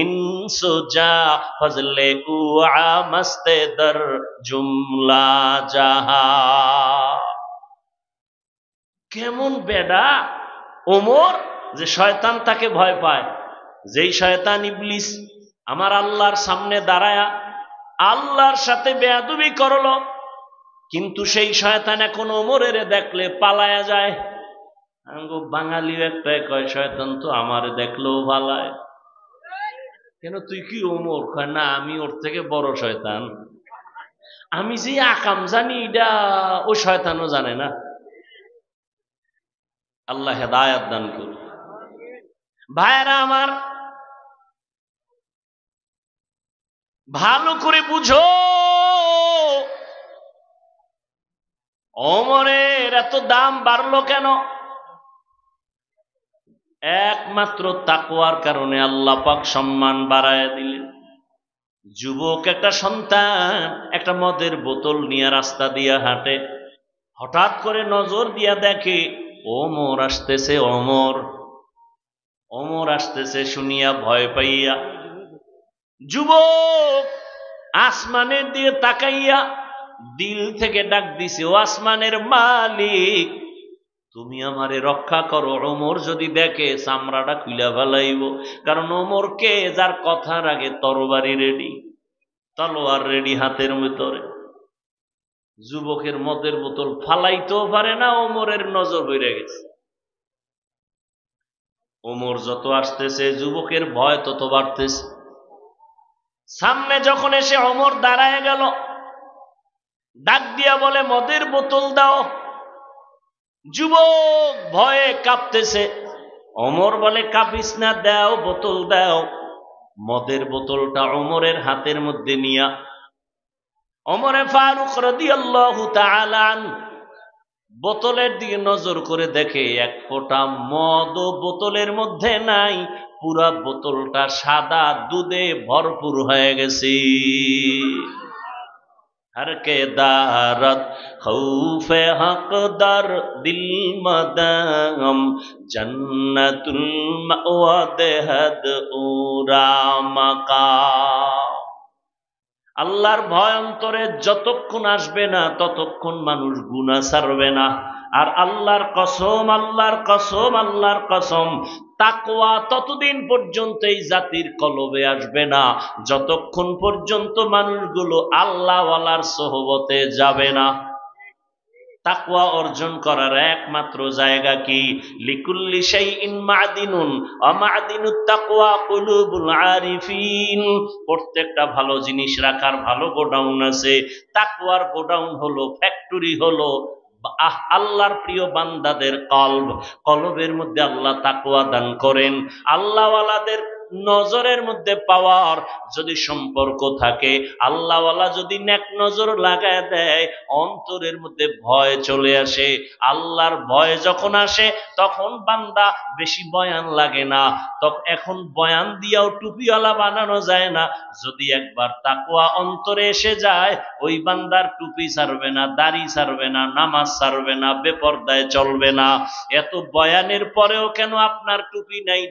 ইনসুজা ফজলে উআ মস্তে দর জুমলা জাহা। কেমন বেডা ওমর যে শয়তান তাকে ভয় পায়। যেই শয়তান ইবলিস আমার আল্লাহর সামনে দাঁড়ায়া আল্লাহর সাথে বেয়াদবি করলো, কিন্তু সেই শয়তান এখন ওমরের দেখলে পালায়া যায়। বাঙালিও একটা কয় শয়তান তো আমার দেখলেও পালায়। কেন তুই কি ওমর? কয় না, আমি ওর থেকে বড় শয়তান। আমি যে আকাম জানি এটা ও শয়তানও জানে না। আল্লাহ হেদায়াত দান করুন। ভাইরা আমার, ভালো করে বুঝো, ওমরের এত দাম বাড়লো কেন? একমাত্র তাকওয়ার কারণে আল্লাহ পাক সম্মান বাড়ায় দিলেন। যুবক একটা সন্তান একটা মদের বোতল নিয়ে রাস্তা দিয়া হাঁটে, হঠাৎ করে নজর দিয়া দেখে ওমর আসতেছে। ওমর আসতেছে শুনিয়া ভয় পাইয়া যুবক আসমানের দিকে তাকাইয়া দিল থেকে ডাক দিছে, ও আসমানের মালিক, তুমি আমারে রক্ষা করো। ওমর যদি দেখে চামড়াটা খুইলা ফেলাইব। কারণ ওমরকে যার কথার আগে তরবারি রেডি, তলোয়ার রেডি হাতের ভিতরে। যুবকের মদের বোতল ফালাইতেও পারে না, ওমরের নজর হইয়া গেছে। ওমর যত আসতেছে যুবকের ভয় তত বাড়তেছে। সামনে যখন এসে ওমর দাঁড়ায় গেল, ডাক দিয়া বলে মদের বোতল দাও। যুবক ভয়ে কাঁপতেছে। ওমর বলে কাঁপিস না, দাও বোতল দাও। মদের বোতলটা ওমরের হাতের মধ্যে নিয়া ওমরে ফারুক রাদিয়াল্লাহু তাআলা আনহু বোতলের দিকে নজর করে দেখে এক ফোঁটা মদ বোতলের মধ্যে নাই। পুরা বোতলটা সাদা দুধে ভরপুর হয়ে গেছে। हर के दारत खौफे हकदार दिल मदाम जन्नतुल मावा देहद उरा माकाम। আল্লাহর ভয় অন্তরে যতক্ষণ আসবে না ততক্ষণ মানুষ গুনাহ ছাড়বে না। আর আল্লাহর কসম, আল্লাহর কসম, আল্লাহর কসম, তাকওয়া ততদিন পর্যন্ত এই জাতির কলবে আসবে না যতক্ষণ পর্যন্ত মানুষগুলো আল্লাহওয়ালার সোহবতে যাবে না। তাকওয়া অর্জন করার একমাত্র জায়গা কি? লিকুল্লি শাইইন মাদিনুন ওয়া মাদিনুত তাকওয়া কুলুবুল আরিফিন। প্রত্যেকটা ভালো জিনিস রাখার ভালো গোডাউন আছে। তাকওয়ার গোডাউন হলো, ফ্যাক্টরি হলো আল্লাহর প্রিয় বান্দাদের কলবের মধ্যে আল্লাহ তাকওয়া দান করেন। আল্লাহওয়ালাদের নজরের মধ্যে পাওয়ার যদি সম্পর্ক থাকে, আল্লাহওয়ালা যদি নেক নজর লাগায় দেয়, অন্তরের মধ্যে ভয় চলে আসে। আল্লাহর ভয় যখন আসে তখন বান্দা বেশি বয়ান লাগে না। তখন এখন বয়ান দিয়াও টুপিওয়ালা বানানো যায় না। যদি একবার তাকওয়া অন্তরে এসে যায়, ওই বান্দার টুপি ছাড়বে না, দাড়ি ছাড়বে না, নামাজ ছাড়বে না, বেপরদায় চলবে না। এত বয়ানের পরেও কেন আপনার টুপি নাই,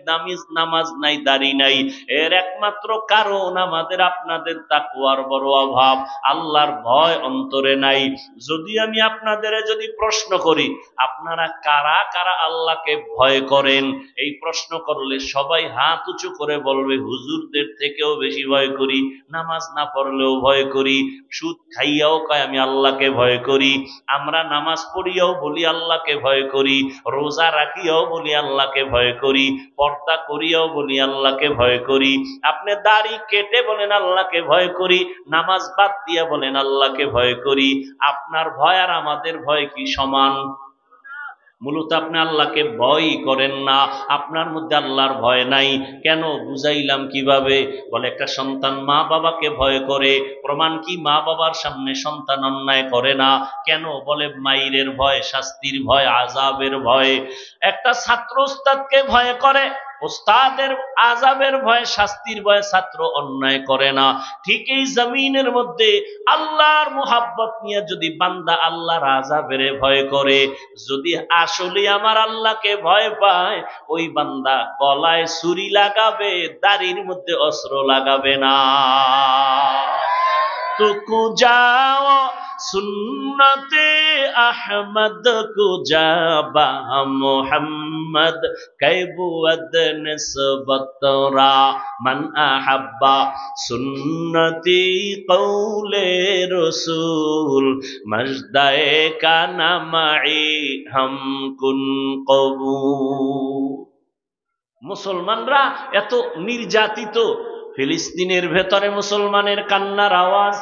নামাজ নাই, দাড়ি নাই? এর একমাত্র কারণ আমাদের আপনাদের তাকওয়ার বড় অভাব, আল্লাহর ভয় অন্তরে নাই। যদি আমি আপনাদের যদি প্রশ্ন করি, আপনারা কারা কারা আল্লাহকে ভয় করেন, এই প্রশ্ন করলে সবাই হাত উঁচু করে বলবে হুজুরদের থেকেও বেশি ভয় করি, নামাজ না পড়লেও ভয় করি, সুদ খাইয়াও কয় আমি আল্লাহকে ভয় করি, আমরা নামাজ পড়িয়াও বলি আল্লাহকে ভয় করি, রোজা রাখিয়াও বলি আল্লাহকে ভয় করি, পর্দা করিয়াও বলি আল্লাহকে ভয় করি। আপনি দাড়ি কেটে বলেন আল্লাহকে ভয় করি, নামাজ বাদ দিয়া বলেন আল্লাহকে ভয় করি। আপনার ভয় আর আমাদের ভয় কি সমান? মূলত আপনি আল্লাহকে ভয় করেন না, আপনার মধ্যে আল্লাহর ভয় নাই। কেন? বুঝাইলাম কিভাবে। বলে একটা সন্তান মা বাবাকে ভয় করে, প্রমাণ কি? মা বাবার সামনে সন্তান অন্যায় করে না। কেন? বলে মাইরের ভয়, শাস্তির ভয়, আযাবের ভয়। একটা ছাত্র উস্তাদকে ভয় করে, ওস্তাদের আযাবের ভয়ে, শাস্তির ভয়ে ছাত্র অন্যায় করে না। ঠিক এই জমিনের মধ্যে আল্লাহর মুহাব্বত নিয়ে যদি বান্দা আল্লাহর আযাবের ভয় করে, যদি আসলে আমার আল্লাহকে ভয় পায়, ওই বান্দা গলায় ছুরি লাগাবে, দাড়ির মধ্যে অস্ত্র লাগাবে না। তো কুজাও সুন্নতে আহমদ কুজাবা মোহাম্মদ কৈবুদ নিসবতরা মান আহাব্বা সুন্নতি কৌলে রসুল মজদায়ে কানা মাই হাম কুন কবু। মুসলমানরা এত নির্যাতিত, ফিলিস্তিনের ভেতরে মুসলমানের কান্নার আওয়াজ,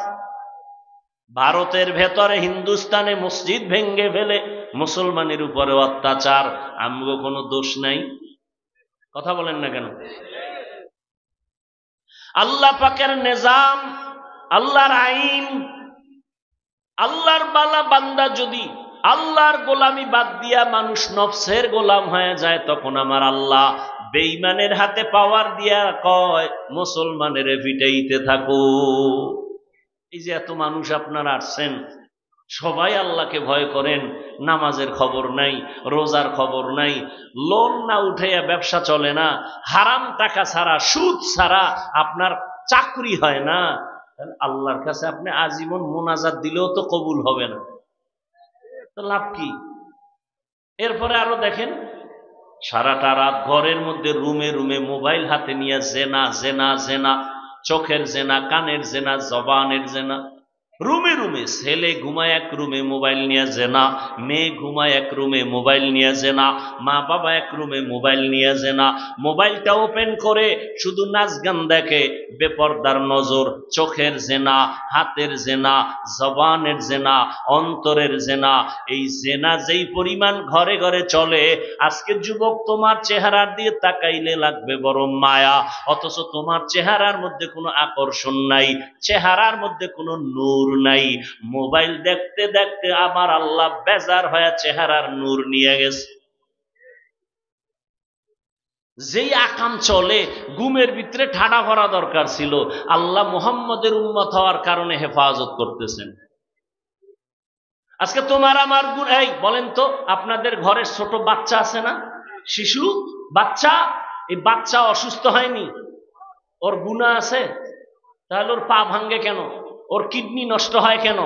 ভারতের ভেতরে হিন্দুস্তানে মসজিদ ভেঙ্গে ফেলে মুসলমানের উপরে অত্যাচার, আমগো কোনো দোষ নাই? কথা বলেন না কেন? আল্লাহ পাকের নিজাম, আল্লাহর আইন, আল্লাহর বালা বান্দা যদি আল্লাহর গোলামি বাদ দিয়া মানুষ নফসের গোলাম হয়ে যায়, তখন আমার আল্লাহ বেঈমানের হাতে পাওয়ার দিয়া কয় মুসলমানের পিটাইতে থাকো। এই যে এত মানুষ আপনারা আসছেন, সবাই আল্লাহকে ভয় করেন, নামাজের খবর নাই, রোজার খবর নাই, লোন না উঠাইয়া ব্যবসা চলে না, হারাম টাকা ছাড়া, সুদ ছাড়া আপনার চাকরি হয় না, আল্লাহর কাছে আপনি আজীবন মোনাজাত দিলেও তো কবুল হবে না, তো লাভ কি? এরপরে আরো দেখেন, সারাটা রাত ঘরের মধ্যে রুমে রুমে মোবাইল হাতে নিয়ে জেনা জেনা জেনা, চোখের জেনা, কানের জেনা, জবানের জেনা, রুমে রুমে। ছেলে ঘুমায় এক রুমে মোবাইল নিয়ে জেনা, মেয়ে ঘুমায় এক রুমে মোবাইল নিয়ে জেনা, মা বাবা এক রুমে মোবাইল নিয়ে জেনা। মোবাইলটা ওপেন করে শুধু নাচ গান দেখে, বেপরদার নজর, চোখের জেনা, হাতের জেনা, জবানের জেনা, অন্তরের জেনা। এই জেনা যেই পরিমাণ ঘরে ঘরে চলে, আজকে যুবক তোমার চেহারার দিয়ে তাকাইলে লাগবে বড় মায়া, অথচ তোমার চেহারার মধ্যে কোনো আকর্ষণ নাই, চেহারার মধ্যে কোনো নূর নাই। মোবাইল দেখতে দেখতে আমার আল্লাহ বেজার হয়ে চেহারার নূর নিয়ে গেছে। যেই আকাম চলে, ঘুমের ভিতরে ঠাডা ভরা দরকার ছিল, আল্লাহ মুহাম্মদের উম্মত হওয়ার কারণে হেফাজত করতেছেন। আজকে তোমার আমার গুণ, এই বলেন তো, আপনাদের ঘরের ছোট বাচ্চা আছে না, শিশু বাচ্চা, এই বাচ্চা অসুস্থ হয়নি, ওর গুনাহ আছে? তাহলে ওর পা ভাঙ্গে কেন? ওর কিডনি নষ্ট হয় কেন?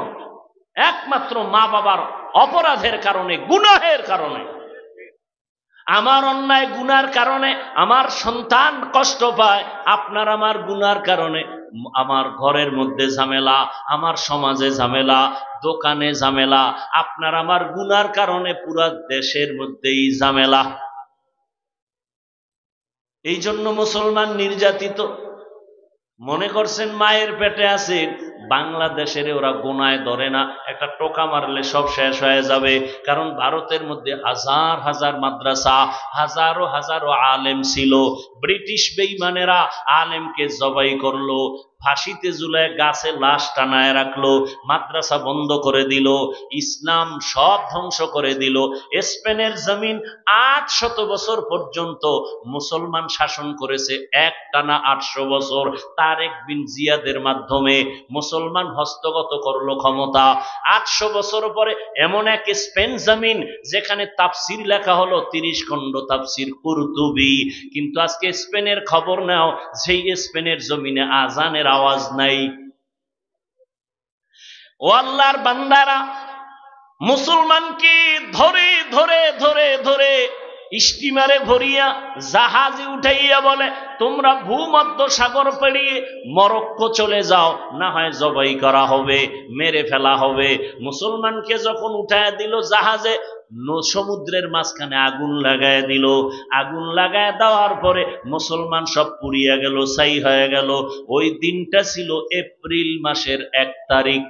একমাত্র মা বাবার অপরাধের কারণে, গুনাহের কারণে। আমার অন্যায় গুনার কারণে আমার সন্তান কষ্ট পায়, আপনার আমার গুনার কারণে আমার ঘরের মধ্যে ঝামেলা, আমার সমাজে ঝামেলা, দোকানে ঝামেলা, আপনার আমার গুনার কারণে পুরা দেশের মধ্যেই ঝামেলা। এই জন্য মুসলমান নির্যাতিত। মনে করছেন মায়ের পেটে আছে, বাংলাদেশের ওরা গোনায় ধরে না, একটা টোকা মারলে সব শেষ হয়ে যাবে। কারণ ভারতের মধ্যে হাজার হাজার মাদ্রাসা, হাজারো হাজারো আলেম ছিল, ব্রিটিশ বেঈমানেরা আলেমকে জবাই করলো, ফাঁসিতে ঝুলায় গাছে লাশ টানায় রাখলো, মাদ্রাসা বন্ধ করে দিল, ইসলাম সব ধ্বংস করে দিল। স্পেনের জমিন 800 বছর পর্যন্ত মুসলমান শাসন করেছে, এক টানা 800 বছর। তারেক বিন জিয়াদের মাধ্যমে মুসলমান হস্তগত করলো ক্ষমতা। 800 বছর পরে এমন এক স্পেন জমিন যেখানে তাফসির লেখা হলো 30 খণ্ড তাফসির কুরতুবী, কিন্তু আজকে স্পেনের খবর নাও, সেই স্পেনের জমিনে আজানের আওয়াজ নাই। ও আল্লাহর বান্দারা, মুসলমানকে ধরে ধরে ধরে ধরে স্টিমারে ভরিয়া জাহাজে উঠাইয়া বলে, তোমরা ভূমধ্য সাগর পেরিয়ে মরক্কো চলে যাও, না হয় জবাই করা হবে, মেরে ফেলা হবে। মুসলমানকে যখন উঠাইয়া দিল জাহাজে, সমুদ্রের মাঝখানে আগুন লাগায় দিল। আগুন লাগায় দেওয়ার পরে মুসলমান সব পুড়িয়া গেল, ছাই হয়ে গেল। ওই দিনটা ছিল এপ্রিল মাসের 1 তারিখ।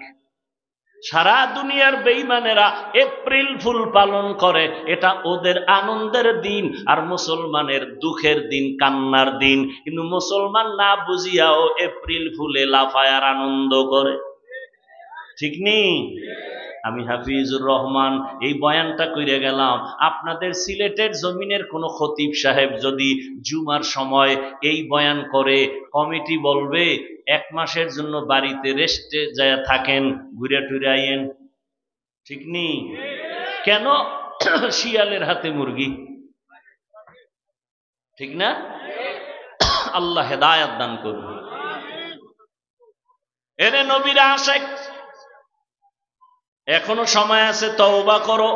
সারা দুনিয়ার বেঈমানেরা এপ্রিল ফুল পালন করে, এটা ওদের আনন্দের দিন, আর মুসলমানের দুঃখের দিন, কান্নার দিন। কিন্তু মুসলমান না বুঝিয়াও এপ্রিল ফুলে লাফায় আর আনন্দ করে, ঠিক নেই? আমি হাফিজুর রহমান এই বয়ানটা কইরে গেলাম। আপনাদের সিলেটের জমিনের কোনো খতিব সাহেব যদি জুমার সময় এই বয়ান করে, কমিটি বলবে 1 মাসের জন্য বাড়িতে রেস্টে যায় থাকেন, ঘুরে টুরে আইয়েন। ঠিক নেই? কেন? শিয়ালের হাতে মুরগি, ঠিক না? আল্লাহ হেদায়াত দান করবে। এরে নবীরা আশেক, এখনো সময় আছে, তওবা করো।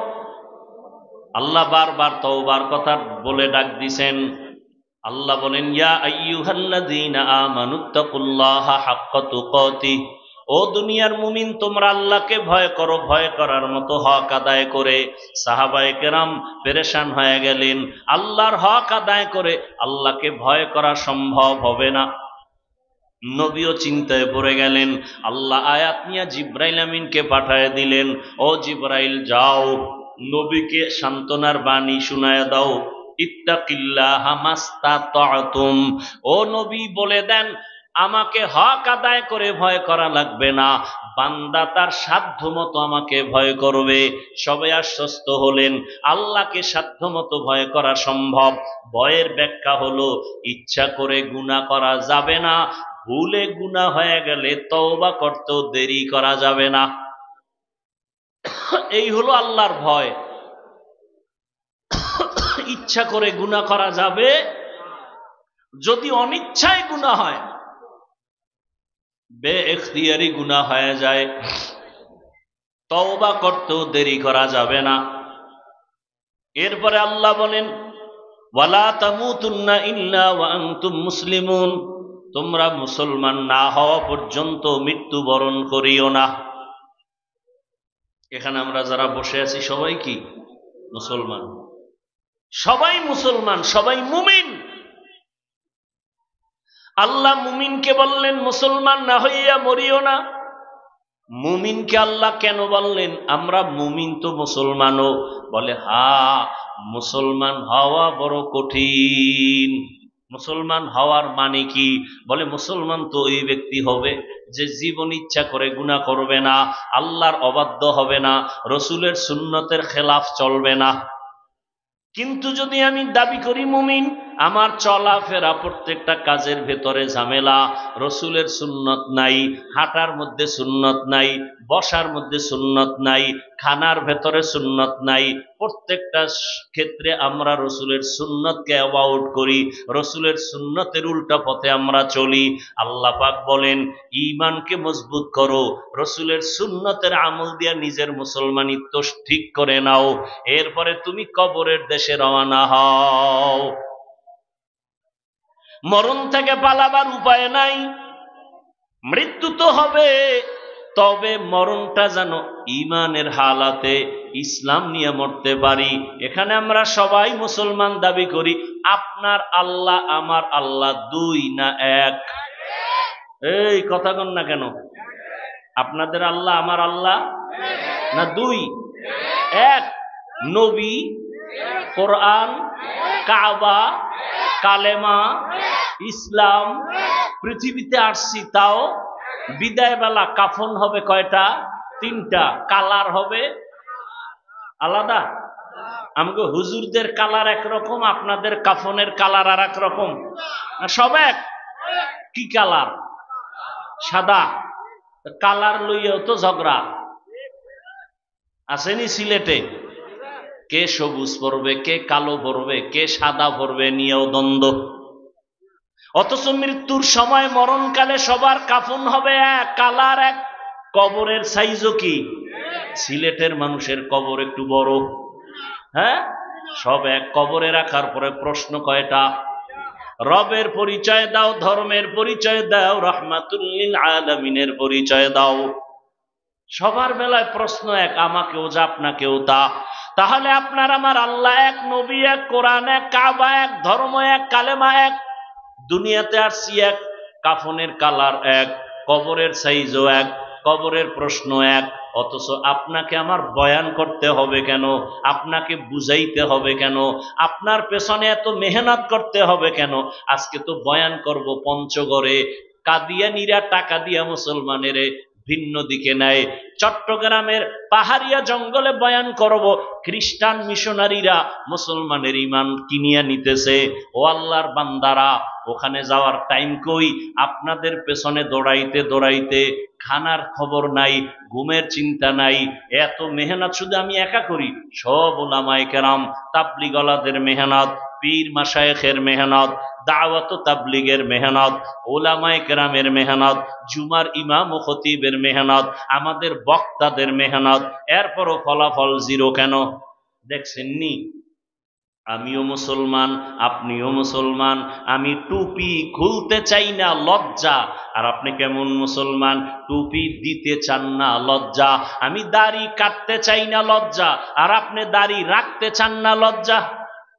আল্লাহ বারবার তওবার কথা বলে ডাক দিছেন। আল্লাহ বলেন, ইয়া আইয়ুহাল্লাযীনা আমানুত্তাকুল্লাহা হাক্কা তুকাতিহ, ও দুনিয়ার মুমিন তোমরা আল্লাহকে ভয় করো, ভয় করার মতো হক আদায় করে। সাহাবায়ে কেরাম পেরেশান হয়ে গেলেন, আল্লাহর হক আদায় করে আল্লাহকে ভয় করা সম্ভব হবে না। নবীও চিন্তায় পড়ে গেলেন। আল্লাহ আয়াত নিয়ে জিব্রাইল আমিনকে পাঠায় দিলেন, ও জিব্রাইল যাও, নবীকে সান্ত্বনার বাণী শুনায় দাও, ইত্তাকিল্লাহা মাস্তাতাতুম। ও নবী বলে দেন, আমাকে হক আদায় করে ভয় করা লাগবে না, বান্দা তার সাধ্যমতো আমাকে ভয় করবে। সবাই আশ্বস্ত হলেন, আল্লাহকে সাধ্যমতো ভয় করা সম্ভব। ভয়ের ব্যাখ্যা হলো, ইচ্ছা করে গুনাহ করা যাবে না, ভুলে গুনাহ হয়ে গেলে তওবা করতেও দেরি করা যাবে না। এই হলো আল্লাহর ভয়। ইচ্ছা করে গুনাহ করা যাবে, যদি অনিচ্ছায় গুনাহ হয়, বেইখতিয়ারি গুনাহ হয়ে যায়, তওবা করতেও দেরি করা যাবে না। এরপরে আল্লাহ বলেন, ওয়ালা তামুতুন্না ইল্লা ওয়া আনতুম মুসলিমুন, তোমরা মুসলমান না হওয়া পর্যন্ত মৃত্যুবরণ করিও না। এখানে আমরা যারা বসে আছি সবাই কি মুসলমান? সবাই মুসলমান, সবাই মুমিন। আল্লাহ মুমিনকে বললেন মুসলমান না হইয়া মরিও না। মুমিনকে আল্লাহ কেন বললেন? আমরা মুমিন তো মুসলমানও। বলে মুসলমান হওয়া বড় কঠিন। মুসলমান হওয়ার মানে কি? বলে মুসলমান তো ওই ব্যক্তি হবে যে জীবন ইচ্ছা করে গুনাহ করবে না, আল্লাহর অবাধ্য হবে না, রসুলের সুন্নতের খেলাফ চলবে না। কিন্তু যদি আমি দাবি করি মুমিন, আমার চলাফেরা প্রত্যেকটা কাজের ভেতরে ঝামেলা, রসুলের সুন্নত নাই, হাঁটার মধ্যে সুন্নত নাই, বসার মধ্যে সুন্নত নাই, খানার ভেতরে সুন্নত নাই, প্রত্যেকটা ক্ষেত্রে আমরা রসুলের সুন্নতকে অ্যাভয়েড করি, রসুলের সুন্নতের উল্টা পথে আমরা চলি। আল্লাহ পাক বলেন, ঈমানকে মজবুত করো, রসুলের সুন্নতের আমল দিয়া নিজের মুসলমানিত্ব ঠিক করে নাও, এরপরে তুমি কবরের দেশে রওনা হও। মরণ থেকে পালাবার উপায় নাই, মৃত্যু তো হবে, তবে মরণটা যেন ঈমানের হালাতে ইসলাম নিয়ে মরতে পারি। এখানে আমরা সবাই মুসলমান দাবি করি। আপনার আল্লাহ আমার আল্লাহ দুই না এক? এই কথা কন না কেন? আপনাদের আল্লাহ আমার আল্লাহ না দুই? এক। নবী, কোরআন, কাবা, কালেমা, ইসলাম, পৃথিবীতে আসছি তাও বিদায় বেলা কাফন হবে কয়টা? 3টা। কালার হবে আলাদা। আমাকে হুজুরদের কালার একরকম, আপনাদের কাফনের কালার আর এক রকম। সব এক। কি কালার? সাদা। কালার লইয়াও তো ঝগড়া আসেনি সিলেটে। কে সবুজ পরবে, কে কালো পরবে, কে সাদা পরবে, নিয়েও দ্বন্দ্ব। অথচ মৃত্যুর সময় মরণকালে সবার কাফন হবে এক, কালার এক, কবরের সাইজও কি? সিলেটের মানুষের কবর একটু বড়, হ্যাঁ, সব এক। কবরে রাখার পরে প্রশ্ন কয়টা? রবের পরিচয় দাও, ধর্মের পরিচয় দাও, রাহমাতুল লিল আলামিনের পরিচয় দাও। সবার বেলায় প্রশ্ন এক, আমাকেও যা আপনাকেও তা। তাহলে আপনার আমার আল্লাহ এক, নবী এক, কোরআন এক, কাবা এক, ধর্ম এক, কালেমা এক, দুনিয়াতে আসছি এক, কাফনের কালার এক, কবরের সাইজও এক, কবরের প্রশ্ন এক। অথচ আপনাকে আমার বয়ান করতে হবে কেন? আপনাকে বুঝাইতে হবে কেন? আপনার পেছনে এত মেহনত করতে হবে কেন? আজকে তো বয়ান করব পঞ্চগড়ে, কাদিয়ানীরা টাকা দিয়া মুসলমানের ভিন্ন দিকে নেয়। চট্টগ্রামের পাহাড়িয়া জঙ্গলে বয়ান করব, খ্রিস্টান মিশনারিরা মুসলমানের ইমান কিনিয়া নিতেছে। ও আল্লাহর বান্দারা, ওখানে যাওয়ার টাইম কই? আপনাদের পেছনে দৌড়াইতে দৌড়াইতে খানার খবর নাই, ঘুমের চিন্তা নাই। এত মেহনত শুধু আমি একা করি? সব উলামায়ে কেরাম, তাবলিগওয়ালাদের মেহনত, পীর মাশায়েখের মেহনত, দাওয়াত ও তাবলিগের মেহনত, উলামায়ে কেরামের মেহনত, জুমার ইমাম ও খতিবের মেহনত, আমাদের বক্তাদের মেহনত, এরপরও ফলাফল জিরো কেন? দেখছেননি? আমিও মুসলমান, আপনিও মুসলমান। আমি টুপি খুলতে চাই না, লজ্জা। আর আপনি কেমন মুসলমান? টুপি দিতে চান না, লজ্জা। আমি দাড়ি কাটতে চাই না, লজ্জা। আর আপনি দাড়ি রাখতে চান না, লজ্জা।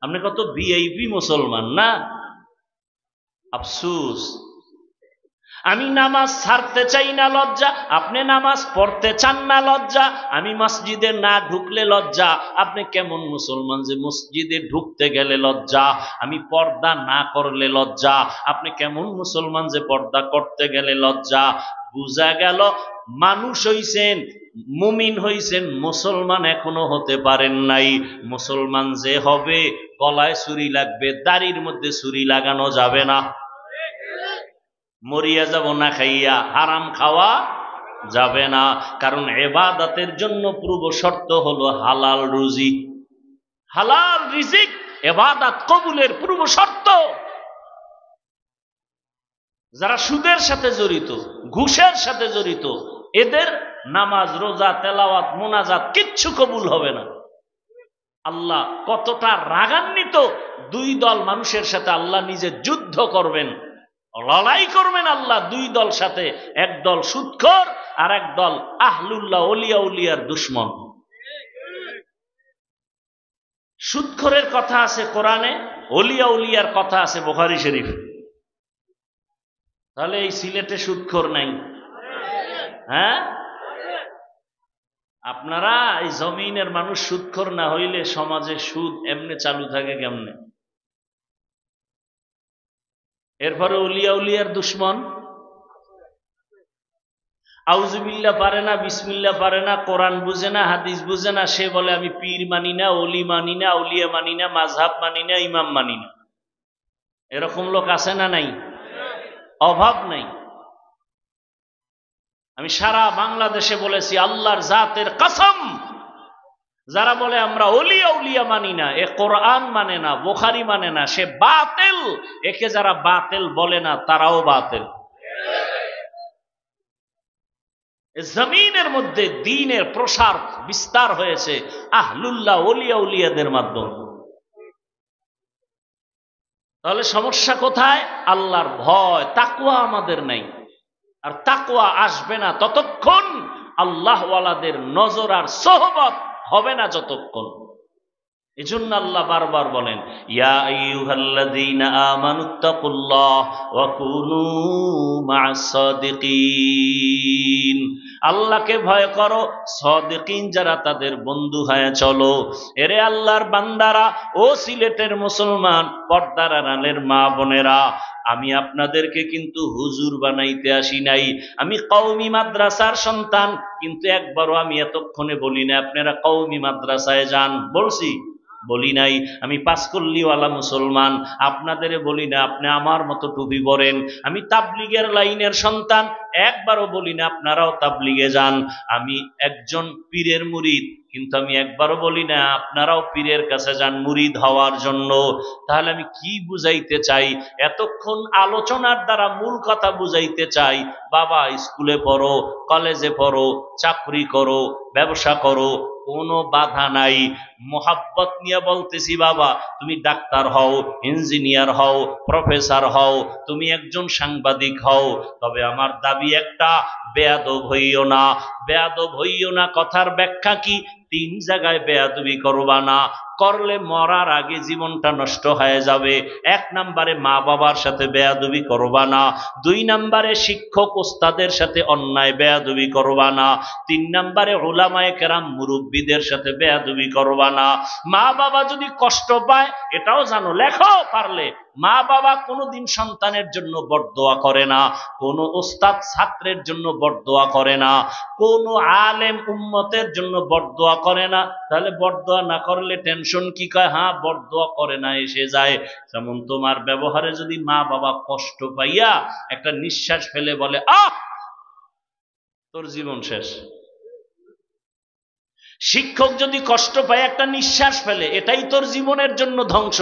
আপনি কত ভিআইপি মুসলমান না? আফসোস। আমি নামাজ ছাড়তে চাই না, লজ্জা। আপনি নামাজ পড়তে চান না, লজ্জা। আমি মসজিদে না ঢুকলে লজ্জা। আপনি কেমন মুসলমান যে মসজিদে ঢুকতে গেলে লজ্জা? আমি পর্দা না করলে লজ্জা। আপনি কেমন মুসলমান যে পর্দা করতে গেলে লজ্জা? বুঝা গেল মানুষ হইছেন, মুমিন হইছেন, মুসলমান এখনো হতে পারেন নাই। মুসলমান যে হবে, গলায় ছুরি লাগবে, দাড়ির মধ্যে ছুরি লাগানো যাবে না। মরিয়া যাব না খাইয়া, হারাম খাওয়া যাবে না। কারণ ইবাদতের জন্য পূর্ব শর্ত হলো হালাল রুজি, হালাল রিজিক ইবাদত কবুলের পূর্ব শর্ত। যারা সুদের সাথে জড়িত, ঘুষের সাথে জড়িত, এদের নামাজ, রোজা, তেলাওয়াত, মুনাজাত কিচ্ছু কবুল হবে না। আল্লাহ কতটা রাগান্বিত! দুই দল মানুষের সাথে আল্লাহ নিজে যুদ্ধ করবেন, লড়াই করবেন আল্লাহ দুই দল সাথে। এক দল সুদখোর, আর এক দল আহলুল্লাহ, ওলিয়া উলিয়ার দুশ্মন। সুদখোরের কথা আছে কোরআনে, ওলিয়া উলিয়ার কথা আছে বুখারী শরীফ। তাহলে এই সিলেটে সুদখোর নাই? হ্যাঁ, আপনারা এই জমিনের মানুষ সুদখোর না হইলে সমাজে সুদ এমনি চালু থাকে কেমনে? এরপরে উলিয়া উলিয়ার দুশ্মন। আউযুবিল্লাহ পারে না, বিসমিল্লাহ পারে না, কোরআন বুঝে না, হাদিস বুঝে না, সে বলে আমি পীর মানি না, ওলি মানি না, আউলিয়া মানি না, মাযহাব মানি না, ইমাম মানি না। এরকম লোক আছে না নাই? অভাব নাই। আমি সারা বাংলাদেশে বলেছি, আল্লাহর জাতের কসম, যারা বলে আমরা ওলিয়া উলিয়া মানি না, এ কোরআন মানে না, বুখারী মানে না, সে বাতিল। একে যারা বাতিল বলে না, তারাও বাতিল। জমিনের মধ্যে দ্বীনের প্রসার বিস্তার হয়েছে আহলুল্লাহ, ওলিয়া উলিয়াদের মাধ্যমে। তাহলে সমস্যা কোথায়? আল্লাহর ভয়, তাকওয়া আমাদের নাই। আর তাকওয়া আসবে না ততক্ষণ, আল্লাহওয়ালাদের নজর আর সোহবত হবে না যতক্ষণ। এজন্য আল্লাহ বারবার বলেন, ইয়া আইয়ুহাল্লাযীনা আমানুত্তাকুল্লাহ ওয়া কুনু মা'আস সাদিকিন। আল্লাহকে ভয় করো, সাদিকিন যারা তাদের বন্ধু হয়ে চলো। এরে আল্লাহর বান্দারা, ও সিলেটের মুসলমান, পর্দার আড়ালের মা বোনেরা, আমি আপনাদেরকে কিন্তু হুজুর বানাইতে আসি নাই। আমি কওমি মাদ্রাসার সন্তান, কিন্তু একবারও আমি এতক্ষণে বলি না আপনারা কওমি মাদ্রাসায় যান। বলছি? বলি নাই। আমি পাঁচকল্লিওয়ালা মুসলমান, আপনাদের বলি না আপনি আমার মতো টুপি পরেন। আমি তাবলিগের লাইনের সন্তান, একবারও বলি না আপনারাও তাবলিগে যান। আমি একজন পীরের মুরিদ, কিন্তু আমি একবারও বলি না আপনারাও পীরের কাছে যান মুরিদ হওয়ার জন্য। তাহলে আমি কি বুঝাইতে চাই? এতক্ষণ আলোচনার দ্বারা মূল কথা বুঝাইতে চাই, বাবা স্কুলে পড়ো, কলেজে পড়ো, চাকরি করো, ব্যবসা করো, কোনো বাধা নাই। মোহাব্বত নিয়ে বলতেছি, বাবা তুমি ডাক্তার হও, ইঞ্জিনিয়ার হও, প্রফেসর হও, তুমি একজন সাংবাদিক হও, তবে আমার দাবি একটা, বেয়াদব হইও না। বেয়াদব হইও না কথার ব্যাখ্যা কি? তিন জায়গায় বেয়াদবি করবা না, করলে মরার আগে জীবনটা নষ্ট হয়ে যাবে। এক নম্বরে মা বাবার সাথে বেয়াদবি করবা না, দুই নম্বরে শিক্ষক ওস্তাদের সাথে অন্যায় বেয়াদবি করবা না, তিন নম্বরে উলামায়ে কেরাম মুরব্বীদের সাথে বেয়াদবি করবা না। মা বাবা যদি কষ্ট পায় এটাও জানো, লেখো পারলে, মা বাবা কোনোদিন সন্তানের জন্য বরদোয়া করে না, কোনো ওস্তাদ ছাত্রের জন্য বরদোয়া করে না, কোনো আলেম উম্মতের জন্য বরদোয়া করে না। তাহলে বরদোয়া না করলে টেনশন কি? কয় হ্যাঁ বরদোয়া করে না এসে যায়। যেমন তোমার ব্যবহারে যদি মা বাবা কষ্ট পাইয়া একটা নিঃশ্বাস ফেলে বলে আহ, তোর জীবন শেষ। শিক্ষক যদি কষ্ট পায় একটা নিঃশ্বাস ফেলে, এটাই তোর জীবনের জন্য ধ্বংস।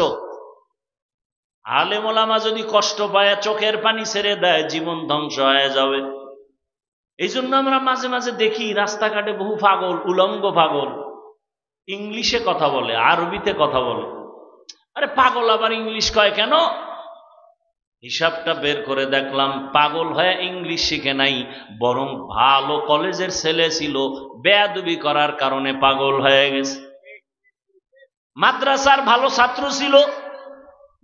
আলেম ওলামা যদি কষ্ট পায় চোখের পানি ছেড়ে দেয়, জীবন ধ্বংস হয়ে যাবে। এই জন্য আমরা মাঝে মাঝে দেখি রাস্তাঘাটে বহু পাগল, উলঙ্গ পাগল, ইংলিশে কথা বলে, আরবিতে কথা বলে। আরে পাগল আবার ইংলিশ কয় কেন? হিসাবটা বের করে দেখলাম, পাগল হয়ে ইংলিশ শিখে নাই, বরং ভালো কলেজের ছেলে ছিল, বেয়াদবি করার কারণে পাগল হয়ে গেছে। মাদ্রাসার ভালো ছাত্র ছিল,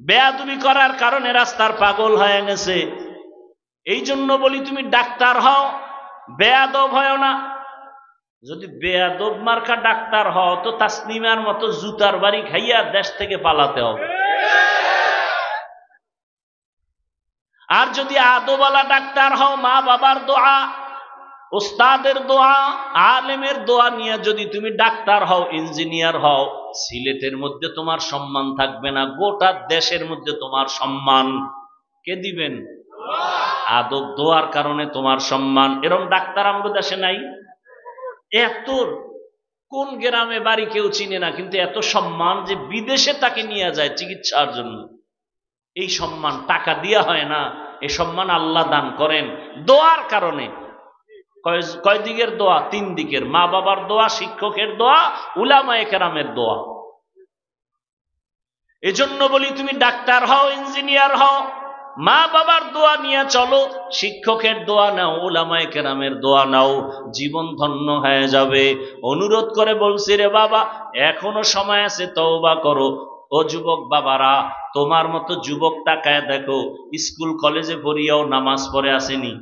বেয়াদবি করার কারণে রাস্তার পাগল হয়ে গেছে। এই জন্য বলি তুমি ডাক্তার হও, বেয়াদব হয় না। যদি বেয়াদব মার্কা ডাক্তার হও তো তাসনিমার মতো জুতার বাড়ি খাইয়া দেশ থেকে পালাতে হবে। আর যদি আদবওয়ালা ডাক্তার হও, মা বাবার দোয়া, ওস্তাদের দোয়া, আলেমের দোয়া নিয়ে যদি তুমি ডাক্তার হও, ইঞ্জিনিয়ার হও, সিলেটের মধ্যে তোমার সম্মান থাকবে না, গোটা দেশের মধ্যে তোমার সম্মান কে দিবেন? আদব দোয়ার কারণে তোমার সম্মান। এরকম ডাক্তার আমাদের দেশে নাই। এত কোন গ্রামে বাড়ি কেউ চিনে না, কিন্তু এত সম্মান যে বিদেশে তাকে নিয়ে যায় চিকিৎসার জন্য। এই সম্মান টাকা দিয়া হয় না, এই সম্মান আল্লাহ দান করেন দোয়ার কারণে। কয় দিকের দোয়া? 3 দিকের, মা বাবার দোয়া, শিক্ষকের দোয়া, উলামায়ে কেরামের দোয়া। এজন্য বলি তুমি ডাক্তার হও, ইঞ্জিনিয়ার হও, মা বাবার দোয়া নিয়ে চলো, শিক্ষকের দোয়া নাও, উলামায়ে কেরামের দোয়া নাও, জীবন ধন্য হয়ে যাবে। অনুরোধ করে বলছি রে বাবা, এখনো সময় আছে, তওবা করো। ও যুবক বাবারা, তোমার মতো যুবক তাকায় দেখো, স্কুল কলেজে পড়িয়াও নামাজ পড়ে আসেনি।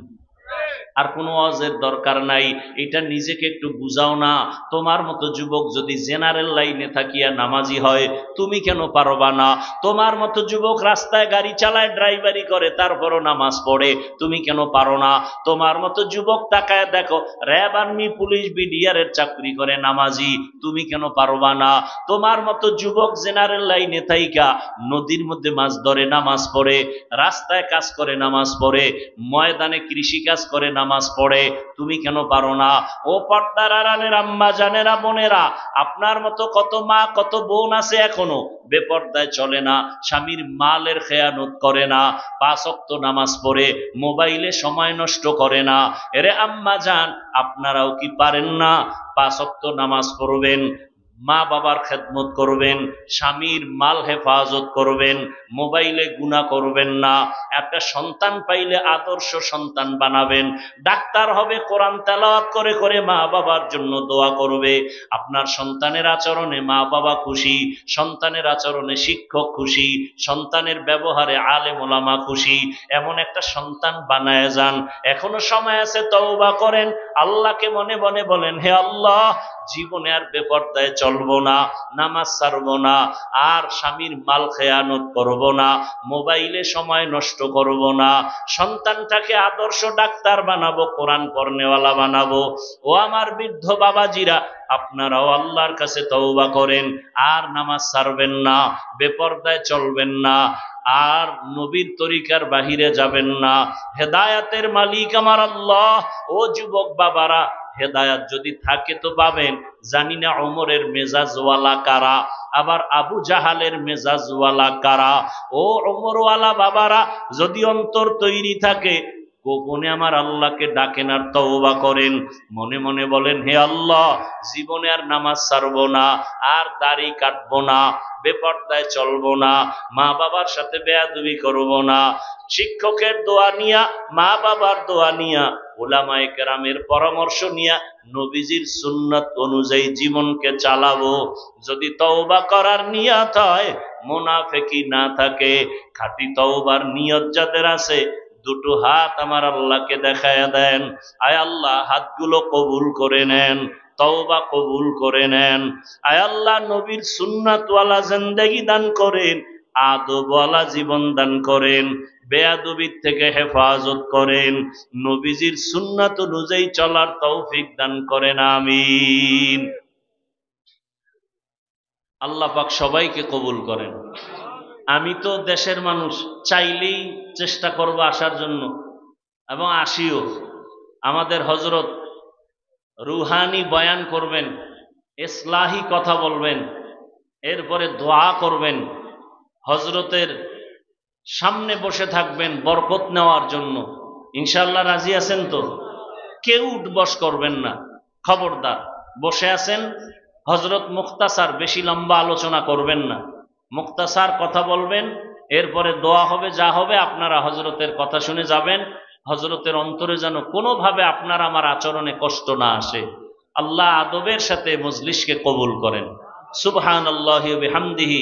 আর কোনো ওয়াজের দরকার নাই, এটা নিজেকে একটু বুঝাও না। তোমার মতো যুবক যদি জেনারেল লাইনে থাকিয়া নামাজি হয়, তুমি কেন পারবা না? তোমার মতো যুবক রাস্তায় গাড়ি চালায়, ড্রাইভারি করে, তারপরও নামাজ পড়ে, তুমি কেন পারো না? তোমার মতো যুবক তাকায় দেখো, র্যাব, আর্মি, পুলিশ, বিডিআরের চাকরি করে, নামাজি, তুমি কেন পারবা না? তোমার মতো যুবক জেনারেল লাইনে থাইকা নদীর মধ্যে মাছ ধরে, নামাজ পড়ে, রাস্তায় কাজ করে, নামাজ পড়ে, ময়দানে কৃষি কাজ করে, নামাজ পড়ে, তুমি কেন পারো না? ও পর্দার আড়ালের আম্মা জানেরা, বোনেরা, আপনার মতো কত মা, কত বোন আছে এখনো বেপর্দায় চলে না, স্বামীর মালের খেয়ানত করে না, 5 ওয়াক্ত নামাজ পড়ে, মোবাইলে সময় নষ্ট করে না। এরে আম্মা জান, আপনারাও কি পারেন না 5 ওয়াক্ত নামাজ পড়বেন, মা বাবার খেদমত করবেন, স্বামীর মাল হেফাজত করবেন, মোবাইলে গুনাহ করবেন না? একটা সন্তান পাইলে আদর্শ সন্তান বানাবেন, ডাক্তার হবে, কোরআন তেলাওয়াত করে করে মা বাবার জন্য দোয়া করবে। আপনার সন্তানের আচরণে মা বাবা খুশি, সন্তানের আচরণে শিক্ষক খুশি, সন্তানের ব্যবহারে আলেম ওলামা খুশি। এমন একটা সন্তান বানায় যান। এখনো সময় আছে, তওবা করেন, আল্লাহকে মনে মনে বলেন, হে আল্লাহ, জীবনে আর বেপর্দায় চলবো না, নামাজ ছাড়বো না, আর স্বামীর মাল খেয়ানত করব না, মোবাইলে সময় নষ্ট করব না, সন্তানটাকে আদর্শ ডাক্তার বানাবো, কোরআন পড়নেওয়ালা বানাবো। ও আমার বৃদ্ধ বাবাজিরা, আপনারাও আল্লাহর কাছে তওবা করেন, আর নামাজ ছাড়বেন না, বেপর্দায় চলবেন না, আর নবীর তরিকার বাহিরে যাবেন না। হেদায়াতের মালিক আমার আল্লাহ। ও যুবক বাবারা, হেদায়াত যদি থাকে তো পাবেন। জানি না ওমরের মেজাজওয়ালা কারা, আবার আবু জাহালের মেজাজওয়ালা কারা। ও ওমরওয়ালা বাবারা, যদি অন্তর তৈরি থাকে, গোপনে আমার আল্লাহকে ডাকেন আর তওবা করেন, মনে মনে বলেন, হে আল্লাহ, জীবনে আর নামাজ ছাড়বো না, আর দাড়ি কাটবো না, বেপর্দায় চলবো না, মা বাবার সাথে বেয়াদবি করবো না, শিক্ষকের দোয়া নিয়া, মা বাবার দোয়া নিয়া, উলামায়ে কেরামের পরামর্শ নিয়া, নবীজির সুন্নাত অনুযায়ী জীবনকে চালাবো। যদি তওবা করার নিয়ত হয়, মুনাফিকি না থাকে, খাঁটি তওবার নিয়ত যাদের আছে, 2টো হাত আমার আল্লাহকে দেখায়া দেন। আয় আল্লাহ, হাতগুলো কবুল করে নেন, তওবা কবুল করে নেন। আয় আল্লাহ, নবীর সুন্নাতওয়ালা জিন্দেগি দান করেন, আদবওয়ালা জীবন দান করেন, বেয়াদবির থেকে হেফাজত করেন, নবীজির সুন্নাত অনুযায়ী চলার তৌফিক দান করেন, আমিন। আল্লাহ পাক সবাইকে কবুল করেন। আমি তো দেশের মানুষ, চাইলেই চেষ্টা করব আসার জন্য এবং আসিও। আমাদের হযরত রুহানি বয়ান করবেন, ইসলাহি কথা বলবেন, এরপরে দোয়া করবেন, হযরতের সামনে বসে থাকবেন বরকত নেওয়ার জন্য। ইনশাআল্লাহ রাজি আছেন তো? কেউ উঠবস করবেন না, খবরদার। বসে আছেন, হযরত মুখতাসার, বেশি লম্বা আলোচনা করবেন না, মুখতাসার কথা বলবেন, এরপরে দোয়া হবে, যা হবে আপনারা হযরতের কথা শুনে যাবেন। হযরতের অন্তরে যেন কোনোভাবে আপনার আমার আচরণে কষ্ট না আসে। আল্লাহ আদবের সাথে মজলিসকে কবুল করেন। সুবহানাল্লাহি ওয়া বিহামদিহি